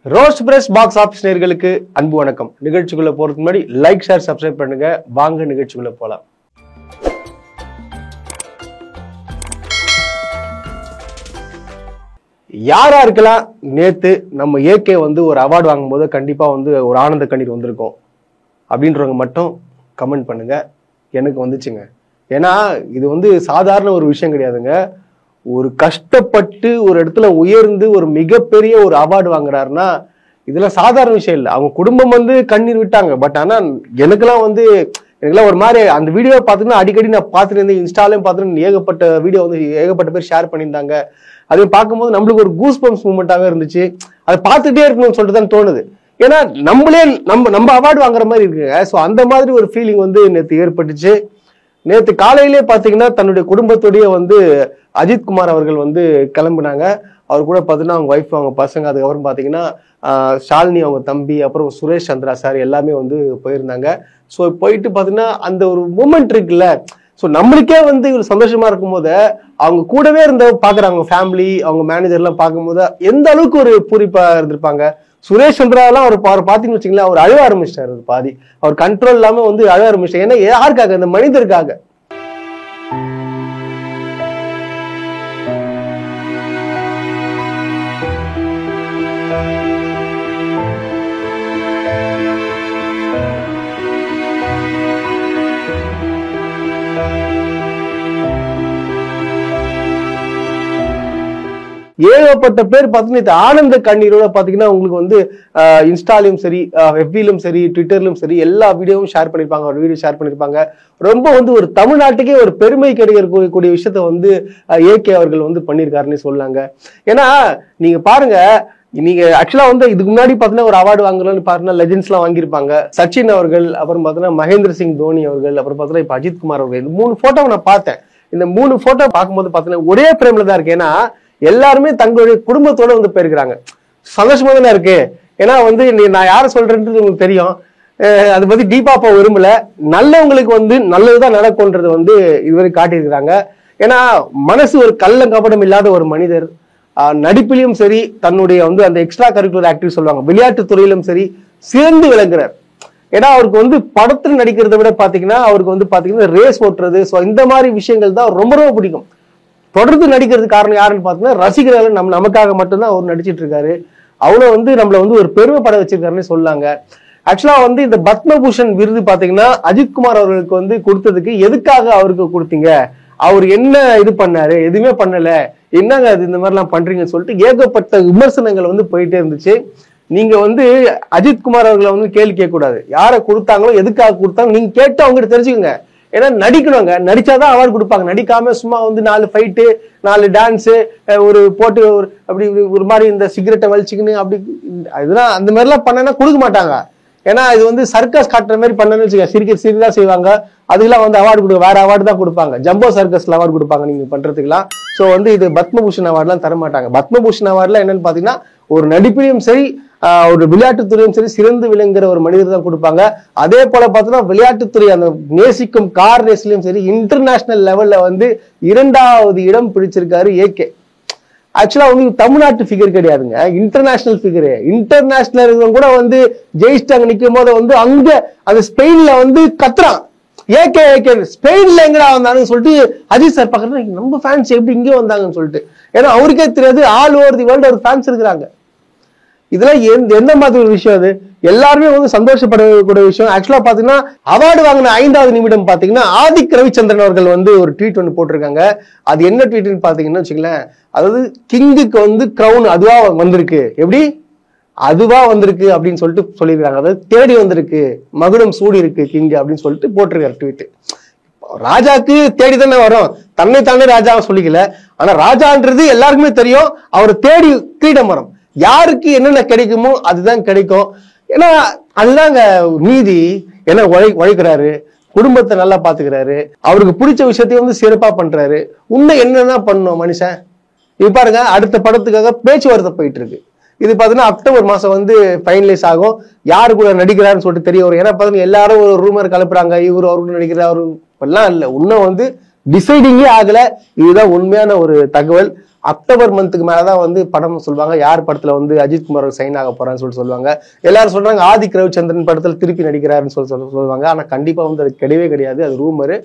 Roast press box office நேயர்களுக்கு அன்பு வணக்கம். நிகழ்ச்சிக்குள்ள போறதுக்கு முன்னாடி லைக், ஷேர், சப்ஸ்கிரைப் பண்ணுங்க. வாங்க நிகழ்ச்சிக்குள்ள போலாம். யாரா இருக்கலாம், நேத்து நம்ம ஏகே வந்து ஒரு அவார்டு வாங்கும் போது கண்டிப்பா வந்து ஒரு ஆனந்த கண்ணீர் வந்திருக்கும் அப்படின்றவங்க மட்டும் கமெண்ட் பண்ணுங்க. எனக்கு வந்துச்சுங்க. ஏன்னா இது வந்து சாதாரண ஒரு விஷயம் கிடையாதுங்க. ஒரு கஷ்டப்பட்டு ஒரு இடத்துல உயர்ந்து ஒரு மிகப்பெரிய ஒரு அவார்டு வாங்குறாருன்னா இதெல்லாம் சாதாரண விஷயம் இல்லை. அவங்க குடும்பம் வந்து கண்ணீர் விட்டாங்க. பட் ஆனா எனக்கெல்லாம் ஒரு மாதிரி அந்த வீடியோ பார்த்துன்னா அடிக்கடி நான் பார்த்துட்டு இருந்தேன். இன்ஸ்டாலையும் பார்த்துட்டு ஏகப்பட்ட வீடியோ வந்து ஏகப்பட்ட பேர் ஷேர் பண்ணியிருந்தாங்க. அதை பார்க்கும்போது நம்மளுக்கு ஒரு கூஸ் பம்ப்ஸ் மூமெண்டாவே இருந்துச்சு. அதை பார்த்துட்டே இருக்கணும்னு சொல்லிட்டு தான் தோணுது. ஏன்னா நம்ம அவார்டு வாங்குற மாதிரி இருக்குங்க. ஸோ அந்த மாதிரி ஒரு ஃபீலிங் வந்து நேற்று ஏற்பட்டுச்சு. நேற்று காலையிலே பார்த்தீங்கன்னா தன்னுடைய குடும்பத்தோடைய வந்து அஜித் குமார் அவர்கள் வந்து கிளம்புனாங்க. அவர் கூட பார்த்தீங்கன்னா அவங்க ஒய்ஃப், அவங்க பசங்க, அதுக்கப்புறம் பார்த்தீங்கன்னா ஷாலினி அவங்க தம்பி, அப்புறம் சுரேஷ் சந்திரா சார் எல்லாமே வந்து போயிருந்தாங்க. ஸோ போயிட்டு பார்த்தீங்கன்னா அந்த ஒரு மூமெண்ட் இருக்குல்ல, ஸோ நம்மளுக்கே வந்து இவர் சந்தோஷமா இருக்கும்போது அவங்க கூடவே இருந்த பார்க்குறாங்க ஃபேமிலி, அவங்க மேனேஜர்லாம் பார்க்கும்போது எந்த அளவுக்கு ஒரு பூரிப்பா இருந்திருப்பாங்க. சுரேஷ் சந்திராலாம் அவர் பார்த்தீங்கன்னு வச்சுங்களேன், அவர் அழ ஆரம்பிச்சிட்டாரு. பாதி அவர் கண்ட்ரோல் இல்லாம வந்து அழ ஆரம்பிச்சிட்டாரு. ஏன்னா யாருக்காக? அந்த மனிதருக்காக. ஏகப்பட்ட பேர் பார்த்தீங்கன்னா ஆனந்த கண்ணீரோட பார்த்தீங்கன்னா உங்களுக்கு வந்து இன்ஸ்டாலையும் சரி, எஃபிலும் சரி, ட்விட்டர்லையும் சரி எல்லா வீடியோவும் ஷேர் பண்ணியிருப்பாங்க. ஒரு வீடியோ ஷேர் பண்ணியிருப்பாங்க. ரொம்ப வந்து ஒரு தமிழ்நாட்டுக்கே ஒரு பெருமை கிடைக்கக்கூடிய விஷயத்த வந்து ஏகே அவர்கள் வந்து பண்ணியிருக்காருன்னு சொல்லாங்க. ஏன்னா நீங்க பாருங்க, நீங்க ஆக்சுவலா வந்து இதுக்கு முன்னாடி பாத்தீங்கன்னா ஒரு அவார்டு வாங்கலாம்னு பாத்தீங்கன்னா லெஜெண்ட்ஸ் எல்லாம் வாங்கியிருப்பாங்க. சச்சின் அவர்கள், அப்புறம் பாத்தீங்கன்னா மகேந்திர சிங் தோனி அவர்கள், அப்புறம் பாத்தீங்கன்னா இப்ப அஜித் குமார் அவர்கள். இந்த 3 போட்டோ நான் பார்த்தேன். இந்த 3 போட்டோ பார்க்கும்போது பாத்தீங்கன்னா ஒரே பிரேம்ல தான் இருக்கு. ஏன்னா எல்லாருமே தங்களுடைய குடும்பத்தோட வந்து போயிருக்கிறாங்க. சந்தோஷமா தானே இருக்கு. ஏன்னா வந்து நான் யார சொல்றேன்றது உங்களுக்கு தெரியும். அதை பத்தி டீப்பா போக விரும்பல. நல்லவங்களுக்கு வந்து நல்லதுதான் நடக்கும்ன்றது வந்து இதுவரை காட்டியிருக்கிறாங்க. ஏன்னா மனசு ஒரு கள்ளம் கபடம் இல்லாத ஒரு மனிதர். நடிப்பிலையும் சரி, தன்னுடைய வந்து அந்த எக்ஸ்ட்ரா கரிக்குலர் ஆக்டிவிட்டி சொல்லுவாங்க, விளையாட்டு துறையிலும் சரி சிறந்து விளங்குறார். ஏன்னா அவருக்கு வந்து படத்துல நடிக்கிறத விட பாத்தீங்கன்னா அவருக்கு வந்து பாத்தீங்கன்னா ரேஸ் ஓட்டுறது, ஸோ இந்த மாதிரி விஷயங்கள் தான் ரொம்ப ரொம்ப பிடிக்கும். தொடர்ந்து நடிக்கிறதுக்கு காரணம் யாருன்னு பாத்தீங்கன்னா ரசிகர்கள். நமக்காக மட்டும்தான் அவர் நடிச்சிட்டு இருக்காரு. அவ்வளவு வந்து நம்மள வந்து ஒரு பெருமைப்பட வச்சிருக்காருன்னு சொல்லாங்க. ஆக்சுவலா வந்து இந்த பத்மபூஷன் விருது பாத்தீங்கன்னா அஜித் குமார் அவர்களுக்கு வந்து கொடுத்ததுக்கு எதுக்காக அவருக்கு கொடுத்தீங்க, அவர் என்ன இது பண்ணாரு, எதுவுமே பண்ணல, என்னங்க அது இந்த மாதிரி எல்லாம் பண்றீங்கன்னு சொல்லிட்டு ஏகப்பட்ட விமர்சனங்கள் வந்து போயிட்டே இருந்துச்சு. நீங்க வந்து அஜித் குமார் அவர்களை வந்து கேள்வி கேட்க கூடாது. யாரை கொடுத்தாங்களோ எதுக்காக கொடுத்தாங்க நீங்க கேட்டு அவங்ககிட்ட தெரிஞ்சுக்கோங்க. ஏன்னா நடிக்கணுங்க, நடிச்சாதான் அவார்டு கொடுப்பாங்க. நடிக்காம சும்மா வந்து 4 ஃபைட்டு, 4 டான்ஸு, ஒரு போட்டு ஒரு அப்படி ஒரு மாதிரி இந்த சிகரெட்டை வலிச்சுக்கின்னு அப்படி இதெல்லாம் அந்த மாதிரிலாம் பண்ணனா கொடுக்க மாட்டாங்க. ஏன்னா இது வந்து சர்க்கஸ் காட்டுற மாதிரி பண்ணணும்னு வச்சுக்க, சிரிதான் செய்வாங்க. அதுக்கெல்லாம் வந்து அவார்டு கொடுக்க வேற அவார்டு தான் கொடுப்பாங்க. ஜம்போ சர்க்கஸ்ல அவார்டு கொடுப்பாங்க நீங்க பண்றதுக்கெல்லாம். ஸோ வந்து இது பத்மபூஷன் அவார்டுலாம் தர மாட்டாங்க. பத்மபூஷன் அவார்டுலாம் என்னன்னு பாத்தீங்கன்னா ஒரு நடிப்பிலையும் சரி, ஒரு விளையாட்டுத்துறையும் சரி சிறந்து விளங்குற ஒரு மனிதர் தான் கொடுப்பாங்க. அதே போல பார்த்தோன்னா விளையாட்டுத்துறை அந்த நேசிக்கும் கார் ரேஸ்லயும் சரி இன்டர்நேஷனல் லெவல்ல வந்து 2வது இடம் பிடிச்சிருக்காரு ஏகே. ஆக்சுவலா வந்து தமிழ்நாட்டு ஃபிகர் கிடையாதுங்க, இன்டர்நேஷனல் ஃபிகரு. இன்டர்நேஷனல் கூட வந்து ஜெயிச்சுட்டு அங்க நிற்கும் போது வந்து அங்க அந்த ஸ்பெயின்ல வந்து கத்துறான் ஏகே ஏகே, ஸ்பெயின்ல எங்கடா வந்தாங்கன்னு சொல்லிட்டு அஜித் சார் பாக்குறது நம்ம ஃபேன்ஸ் எப்படி இங்கே வந்தாங்கன்னு சொல்லிட்டு. ஏன்னா அவருக்கே தெரியாது ஆல் ஓவர் தி வேர்ல்டு ஒரு ஃபேன்ஸ் இருக்கிறாங்க. இதெல்லாம் எந்த மாதிரி ஒரு விஷயம்? அது எல்லாருமே வந்து சந்தோஷப்படக்கூடிய விஷயம். ஆக்சுவலா பாத்தீங்கன்னா அவார்டு வாங்கின 5வது நிமிடம் பாத்தீங்கன்னா ஆதிக் ரவிச்சந்திரன் அவர்கள் வந்து ஒரு ட்வீட் ஒன்று போட்டிருக்காங்க. அது என்ன ட்வீட்னு பாத்தீங்கன்னா வச்சுங்களேன், அதாவது கிங்குக்கு வந்து கிரவுன் அதுவா வந்திருக்கு, எப்படி அதுவா வந்திருக்கு அப்படின்னு சொல்லிட்டு சொல்லியிருக்காங்க. அதாவது தேடி வந்திருக்கு, மகுடம் சூடி இருக்கு கிங் அப்படின்னு சொல்லிட்டு போட்டிருக்காரு ட்வீட். ராஜாக்கு தேடி தானே வரும், தன்னை தானே ராஜாவை சொல்லிக்கல. ஆனா ராஜான்றது எல்லாருக்குமே தெரியும், அவர் தேடி கிரீடம் வரும். யாருக்கு என்னென்ன கிடைக்குமோ அதுதான் கிடைக்கும். ஏன்னா அதுதாங்க நீதி. ஏன்னா உழைக்கிறாரு, குடும்பத்தை நல்லா பாத்துக்கிறாரு, அவருக்கு பிடிச்ச விஷயத்தையும் வந்து சிறப்பா பண்றாரு. இன்னும் என்னதான் பண்ணணும் மனுஷன்? இது பாருங்க, அடுத்த படத்துக்காக பேச்சுவார்த்தை போயிட்டு இருக்கு. இது பாத்தீங்கன்னா அக்டோபர் மாசம் வந்து ஃபைனலைஸ் ஆகும். யாரு கூட நடிக்கிறாருன்னு சொல்லிட்டு தெரிய வரும். ஏன்னா பாத்தீங்கன்னா எல்லாரும் ஒரு ரூமர் கலப்புறாங்க, இவரு அவரு நடிக்கிறாரு எல்லாம் இல்ல, இன்னும் வந்து டிசைடிங்கே ஆகல. இதுதான் உண்மையான ஒரு தகவல். அக்டோபர் மந்த்துக்கு மேலதான் வந்து படம் சொல்லுவாங்க. யார் படத்துல வந்து அஜித் குமார் சைன் ஆக போறான்னு சொல்லுவாங்க. எல்லாரும் சொல்றாங்க ஆதிக் ரவிச்சந்திரன் படத்துல திருப்பி நடிக்கிறாருன்னு சொல்லுவாங்க. ஆனா கண்டிப்பா வந்து அது கிடையவே கிடையாது, அது ரூமரு.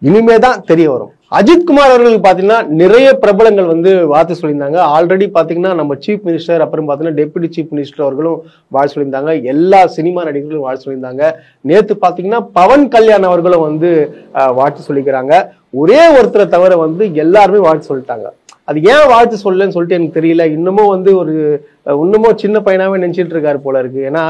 இனிமேதான் தெரிய வரும். அஜித் குமார் அவர்களுக்கு பாத்தீங்கன்னா நிறைய பிரபலங்கள் வந்து வாழ்த்து சொல்லியிருந்தாங்க. ஆல்ரெடி பாத்தீங்கன்னா நம்ம சீஃப் மினிஸ்டர், அப்புறம் பாத்தீங்கன்னா டெபுட்டி சீஃப் மினிஸ்டர் அவர்களும் வாழ்த்து சொல்லியிருந்தாங்க. எல்லா சினிமா நடிகர்களும் வாழ்த்து சொல்லியிருந்தாங்க. நேத்து பாத்தீங்கன்னா பவன் கல்யாண் அவர்களும் வந்து வாழ்த்து சொல்லிக்கிறாங்க. ஒரே ஒருத்தரை தவிர வந்து எல்லாருமே வாழ்த்து சொல்லிட்டாங்க. அது ஏன் வாழ்த்து சொல்லலன்னு சொல்லிட்டு எனக்கு தெரியல. இன்னமும் வந்து இன்னமும் சின்ன பையனாவே நினைச்சிட்டு இருக்காரு போல இருக்கு. ஏன்னா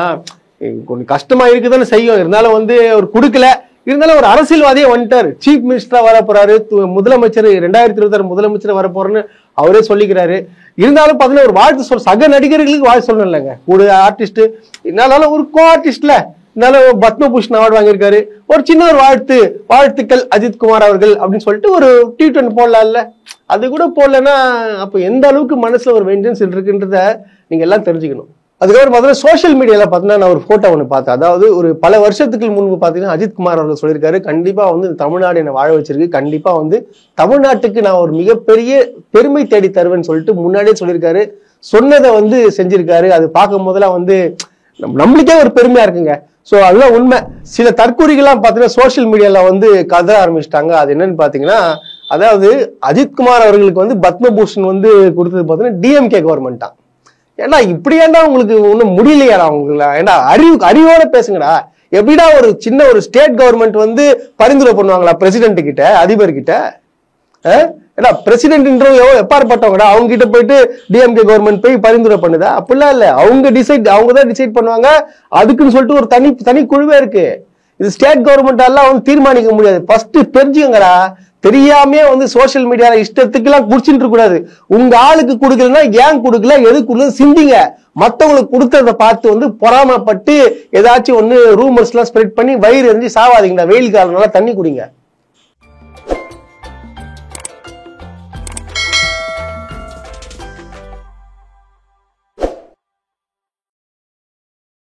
கொஞ்சம் கஷ்டமா இருக்குதானே செய்யும். இருந்தாலும் வந்து அவர் கொடுக்கல. இருந்தாலும் ஒரு அரசியல்வாதியே வந்துட்டாரு, சீஃப் மினிஸ்டரா வர போறாரு, முதலமைச்சர் 2026 முதலமைச்சர் வர போறேன்னு அவரே சொல்லிக்கிறாரு. இருந்தாலும் பாத்தீங்கன்னா ஒரு வாழ்த்து சக நடிகர்களுக்கு வாழ்த்து சொல்லணும் இல்லைங்க. ஒரு ஆர்டிஸ்ட் என்னாலும் ஒரு கோ ஆர்டிஸ்ட்ல இருந்தாலும் பத்மபூஷன் அவார்டு வாங்கியிருக்காரு. ஒரு சின்ன ஒரு வாழ்த்துக்கள் அஜித் குமார் அவர்கள் அப்படின்னு சொல்லிட்டு ஒரு ட்வீட் ஒன்று போடலாம்ல. அது கூட போடலன்னா அப்ப எந்த அளவுக்கு மனசுல ஒரு வெஞ்சன்ஸ் இருக்குன்றத நீங்க எல்லாம் தெரிஞ்சுக்கணும். அதுக்கப்புறம் பார்த்தீங்கன்னா சோசியல் மீடியால பார்த்தீங்கன்னா நான் ஒரு போட்டோ ஒன்று பார்த்தேன். அதாவது ஒரு பல வருஷத்துக்கு முன்பு பார்த்தீங்கன்னா அஜித் குமார் அவர்கள் சொல்லியிருக்காரு, கண்டிப்பா வந்து தமிழ்நாடு என்னை வாழ வச்சிருக்கு, கண்டிப்பா வந்து தமிழ்நாட்டுக்கு நான் ஒரு மிகப்பெரிய பெருமை தேடி தருவேன்னு சொல்லிட்டு முன்னாடியே சொல்லியிருக்காரு. சொன்னதை வந்து செஞ்சிருக்காரு. அது பார்க்கும் போதெல்லாம் வந்து நம்மளுக்கே ஒரு பெருமையா இருக்குங்க. சோ அதுதான் உண்மை. சில தற்கூறிகள்லாம் பார்த்தீங்கன்னா சோசியல் மீடியால வந்து கதற ஆரம்பிச்சிட்டாங்க. அது என்னன்னு பாத்தீங்கன்னா, அதாவது அஜித் குமார் அவர்களுக்கு வந்து பத்மபூஷன் வந்து கொடுத்தது பார்த்தீங்கன்னா டிஎம்கே கவர்மெண்டா. ஏன்னா இப்படி ஏன்டா உங்களுக்கு ஒன்னும் முடியலையாடா உங்களுக்கு? ஏன்னா அறிவோட பேசுங்கடா. எப்படிடா ஒரு சின்ன ஒரு ஸ்டேட் கவர்மெண்ட் வந்து பரிந்துரை பண்ணுவாங்களா பிரசிடென்ட் கிட்ட, அதிபர் கிட்ட? ஏன்னா பிரசிடென்ட் எப்பாற்பட்டவங்கடா, அவங்க கிட்ட போயிட்டு டிஎம்கே கவர்மெண்ட் போய் பரிந்துரை பண்ணுதா? அப்படிலாம் இல்ல. அவங்க தான் டிசைட் பண்ணுவாங்க. அதுக்குன்னு சொல்லிட்டு ஒரு தனி குழுவே இருக்கு. இது ஸ்டேட் கவர்மெண்ட் எல்லாம் வந்து தீர்மானிக்க முடியாது. ஃபர்ஸ்ட் தெரிஞ்சுக்கங்கடா. தெரியாமே வந்து சோசியல் மீடியால இஷ்டத்துக்கு எல்லாம் குடிச்சுட்டு இருக்க கூடாது. உங்க ஆளுக்கு கொடுக்கலன்னா ஏன் கொடுக்கல, எது கொடுக்கல சிந்திங்க. மத்தவங்களுக்கு கொடுத்ததை பார்த்து வந்து பொறாமப்பட்டு ஏதாச்சும் ஒண்ணு ரூமர்ஸ் எல்லாம் ஸ்ப்ரெட் பண்ணி வயிறு எரிஞ்சு சாவாதீங்கடா. வெயில் காலம் நல்லா தண்ணி குடிங்க.